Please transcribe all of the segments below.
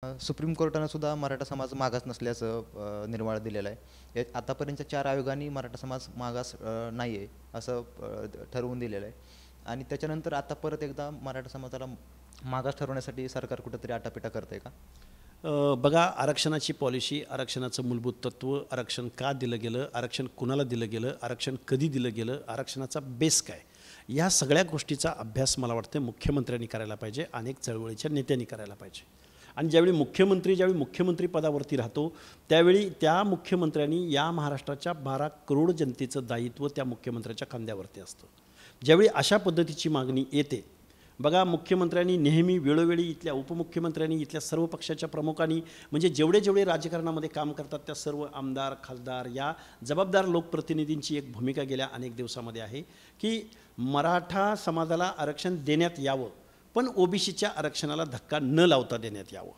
Supreme कोर्टानं सुद्धा मराठा समाज मागास नसल्याचं निर्वाळा दिलेला आहे. आतापर्यंतच्या 4 आयोगांनी मराठा समाज मागास नाही आहे असं ठरवून दिलेलं आहे. आणि त्याच्यानंतर आता परत एकदा मराठा समाजाला मागास ठरवण्यासाठी सरकार कुठंतरी आटापिटा करतंय का? बघा, आरक्षणाची पॉलिसी, आरक्षणाचं मूलभूत तत्त्व, आरक्षण का दिलं गेलं, आरक्षण कुणाला दिलं गेलं, आरक्षण कधी दिलं गेलं, आरक्षणाचा बेस काय, या सगळ्या गोष्टीचा अभ्यास मला वाटतं मुख्यमंत्र्यांनी करायला पाहिजे, अनेक चळवळीच्या नेत्यांनी करायला पाहिजे. आणि ज्यावेळी मुख्यमंत्री पदावरती राहतो त्यावेळी त्या मुख्यमंत्र्यांनी या महाराष्ट्राच्या 12 करोड जनतेचं दायित्व त्या मुख्यमंत्र्याच्या खांद्यावरती असतं. ज्यावेळी अशा पद्धतीची मागणी येते, बघा, मुख्यमंत्र्यांनी नेहमी वेळोवेळी इथल्या उपमुख्यमंत्र्यांनी, इथल्या सर्व पक्षाच्या प्रमुखांनी, म्हणजे जेवढे राजकारणामध्ये काम करतात त्या सर्व आमदार, खासदार, या जबाबदार लोकप्रतिनिधींची एक भूमिका गेल्या अनेक दिवसामध्ये आहे की मराठा समाजाला आरक्षण देण्यात यावं, पण ओबीसीच्या आरक्षणाला धक्का न लावता देण्यात यावं.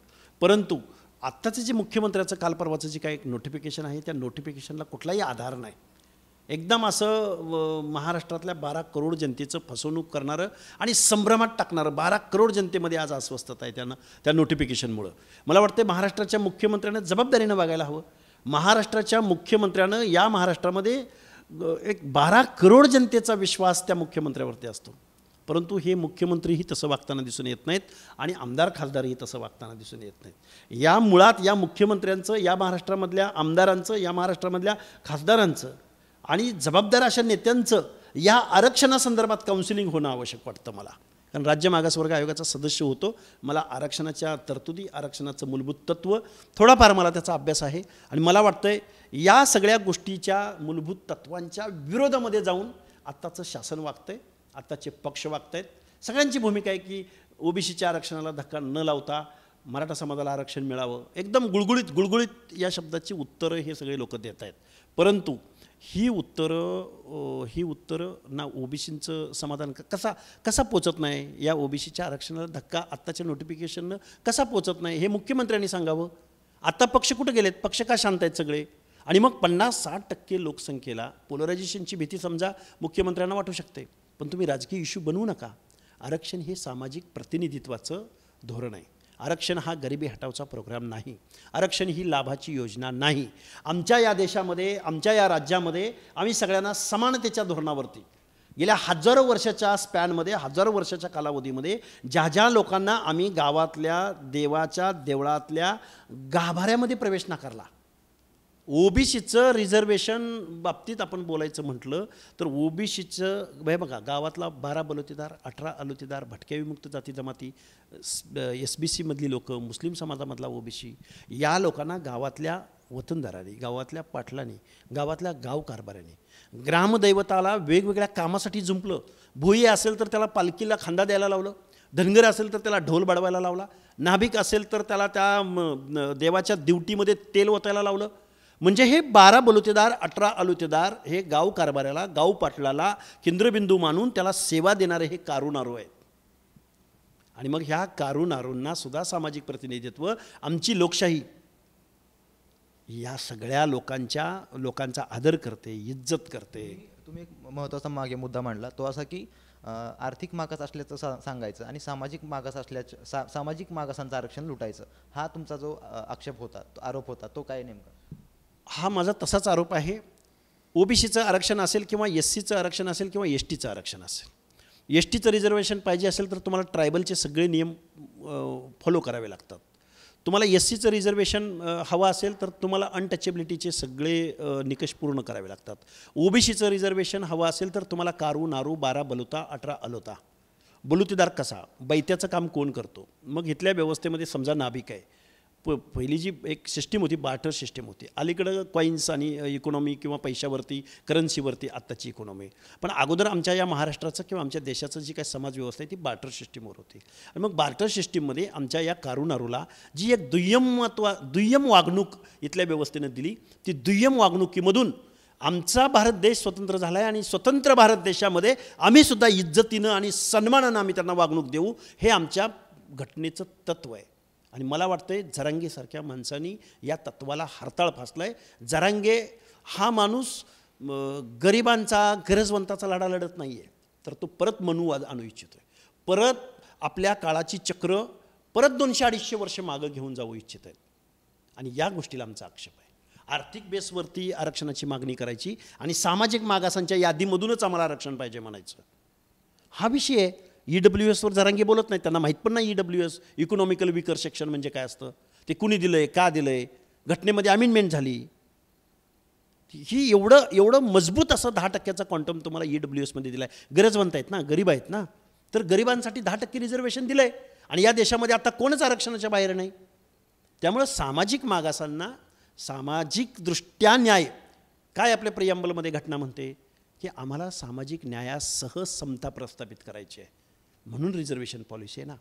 परंतु आत्ताचं जे मुख्यमंत्र्याचं काल परवाचं जे काही एक नोटिफिकेशन आहे, त्या नोटिफिकेशनला कुठलाही आधार नाही. एकदम असं महाराष्ट्रातल्या 12 करोड जनतेचं फसवणूक करणारं आणि संभ्रमात टाकणारं, 12 करोड जनतेमध्ये आज अस्वस्थता आहे त्या नोटिफिकेशनमुळं. मला वाटतं महाराष्ट्राच्या मुख्यमंत्र्यानं जबाबदारीनं वागायला हवं. महाराष्ट्राच्या मुख्यमंत्र्यानं या महाराष्ट्रामध्ये एक 12 करोड जनतेचा विश्वास त्या मुख्यमंत्र्यावरती असतो, परंतु हे मुख्यमंत्रीही तसं वागताना दिसून येत नाहीत आणि आमदार खासदारही तसं वागताना दिसून येत नाहीत. या मुळात या मुख्यमंत्र्यांचं, या महाराष्ट्रामधल्या आमदारांचं, या महाराष्ट्रामधल्या खासदारांचं आणि जबाबदार अशा नेत्यांचं या आरक्षणासंदर्भात काउन्सिलिंग होणं आवश्यक वाटतं मला. कारण राज्य मागासवर्ग आयोगाचा सदस्य होतो, मला आरक्षणाच्या तरतुदी, आरक्षणाचं मूलभूत तत्त्व थोडाफार मला त्याचा अभ्यास आहे. आणि मला वाटतंय या सगळ्या गोष्टीच्या मूलभूत तत्त्वांच्या विरोधामध्ये जाऊन आत्ताचं शासन वागतंय, आत्ताचे पक्ष वागत आहेत. सगळ्यांची भूमिका आहे की ओबीसीच्या आरक्षणाला धक्का न लावता मराठा समाजाला आरक्षण मिळावं. एकदम गुळगुळीत या शब्दाची उत्तरं हे सगळे लोक देत आहेत. परंतु ही उत्तरं ना ओबीसीचं समाधान कसा पोचत नाही, या ओबीसीच्या आरक्षणाला धक्का आत्ताच्या नोटिफिकेशननं कसा पोचत नाही, हे मुख्यमंत्र्यांनी सांगावं. आता पक्ष कुठं गेलेत, पक्ष का शांत आहेत सगळे? आणि मग 50-60% लोकसंख्येला पोलरायझेशनची भीती समजा मुख्यमंत्र्यांना वाटू शकते, पण तुम्ही राजकीय इश्यू बनवू नका. आरक्षण हे सामाजिक प्रतिनिधित्वाचं धोरण आहे. आरक्षण हा गरिबी हटावचा प्रोग्राम नाही. आरक्षण ही लाभाची योजना नाही. आमच्या या देशामध्ये, आमच्या या राज्यामध्ये आम्ही सगळ्यांना समानतेच्या धोरणावरती गेल्या हजारो वर्षाच्या स्पॅनमध्ये, हजारो वर्षाच्या कालावधीमध्ये ज्या लोकांना आम्ही गावातल्या देवाच्या देवळातल्या गाभाऱ्यामध्ये प्रवेश नाकारला. ओबीसीचं रिझर्वेशन बाबतीत आपण बोलायचं म्हटलं तर ओबीसीचं बघा, गावातला 12 बलुतेदार, 18 अलुतेदार, भटक्या विमुक्त जाती जमाती, SBC मधली लोक, मुस्लिम समाजामधला ओबीसी, या लोकांना गावातल्या वतनदारांनी, गावातल्या पाटलांनी, गावातल्या गाव कारभाऱ्यांनी, ग्रामदैवताला वेगवेगळ्या कामासाठी जुंपलं. भुई असेल तर त्याला पालखीला खांदा द्यायला लावलं, धनगर असेल तर त्याला ढोल बडवायला लावला, नाभिक असेल तर त्याला त्या देवाच्या दिवटीमध्ये तेल ओतायला लावलं. म्हणजे हे 12 बलुतेदार, 18 अलुतेदार हे गाव कारभाऱ्याला, गाव पाटलाला केंद्रबिंदू मानून त्याला सेवा देणारे हे कारुनारू आहेत. आणि मग ह्या कारुनारूंना सुद्धा सामाजिक प्रतिनिधित्व, आमची लोकशाही या सगळ्या लोकांचा आदर करते, इज्जत करते. तुम्ही एक महत्त्वाचा मागे मुद्दा मांडला, तो असा की आर्थिक मागास असल्याचं सांगायचं आणि सामाजिक मागास असल्याचं, सामाजिक मागासांचं आरक्षण लुटायचं, हा तुमचा जो आक्षेप होता, आरोप होता, तो काय नेमका? हा माझा तसाच आरोप आहे. ओबीसीचं आरक्षण असेल किंवा SCचं आरक्षण असेल किंवा STचं आरक्षण असेल, STचं रिझर्वेशन पाहिजे असेल तर तुम्हाला ट्रायबलचे सगळे नियम फॉलो करावे लागतात. तुम्हाला SCचं रिझर्वेशन हवं असेल तर तुम्हाला अनटचेबिलिटीचे सगळे निकष पूर्ण करावे लागतात. ओबीसीचं रिझर्वेशन हवं असेल तर तुम्हाला कारू, नारू, 12 बलुता, 18 अलुता. बलुतेदार कसा, बैत्याचं काम कोण करतो? मग इथल्या व्यवस्थेमध्ये समजा नाभिक आहे, पहिली जी एक सिस्टीम होती, बार्टर सिस्टीम होती. अलीकडं कॉईन्स आणि इकॉनॉमी किंवा पैशावरती, करन्सीवरती आत्ताची इकॉनॉमी. पण अगोदर आमच्या या महाराष्ट्राचं किंवा आमच्या देशाचं जी काही समाज व्यवस्था आहे ती बार्टर सिस्टीमवर होती. आणि मग बार्टर सिस्टीममध्ये आमच्या या कारुनारूला जी एक दुय्यम वागणूक इथल्या व्यवस्थेनं दिली, ती दुय्यम वागणुकीमधून आमचा भारत देश स्वतंत्र झाला आहे आणि स्वतंत्र भारत देशामध्ये आम्ही सुद्धा इज्जतीनं आणि सन्मानानं आम्ही त्यांना वागणूक देऊ, हे आमच्या घटनेचं तत्त्व आहे. आणि मला वाटतंय जरांगेसारख्या माणसांनी या तत्त्वाला हरताळ फासला आहे. जरांगे हा माणूस गरिबांचा, गरजवंताचा लढा लढत नाही आहे, तर तो परत मनुवाद आणू इच्छितो आहे. परत आपल्या काळाची चक्र परत 200-250 वर्ष मागं घेऊन जाऊ इच्छित आहेत. आणि या गोष्टीला आमचा आक्षेप आहे. आर्थिक बेसवरती आरक्षणाची मागणी करायची आणि सामाजिक मागासांच्या यादीमधूनच आम्हाला आरक्षण पाहिजे म्हणायचं, हा विषय आहे. EWSवर जरांगे बोलत नाहीत, त्यांना माहीत पण नाही EWS इकॉनॉमिकल विकर सेक्शन म्हणजे काय असतं, ते कुणी दिलंय, का दिलंय, घटनेमध्ये अमेंडमेंट झाली. ही एवढं मजबूत असं 10% क्वांटम तुम्हाला EWSमध्ये दिलं आहे. गरजवंत आहेत ना, गरीब आहेत ना, तर गरिबांसाठी 10% रिझर्वेशन दिलं आहे. आणि या देशामध्ये आता कोणच आरक्षणाच्या बाहेर नाही. त्यामुळं सामाजिक मागासांना सामाजिकदृष्ट्या न्याय, काय आपल्या प्रियांबलमध्ये घटना म्हणते की आम्हाला सामाजिक न्यायासह समता प्रस्थापित करायची आहे, म्हणून रिझर्वेशन पॉलिसी आहे ना.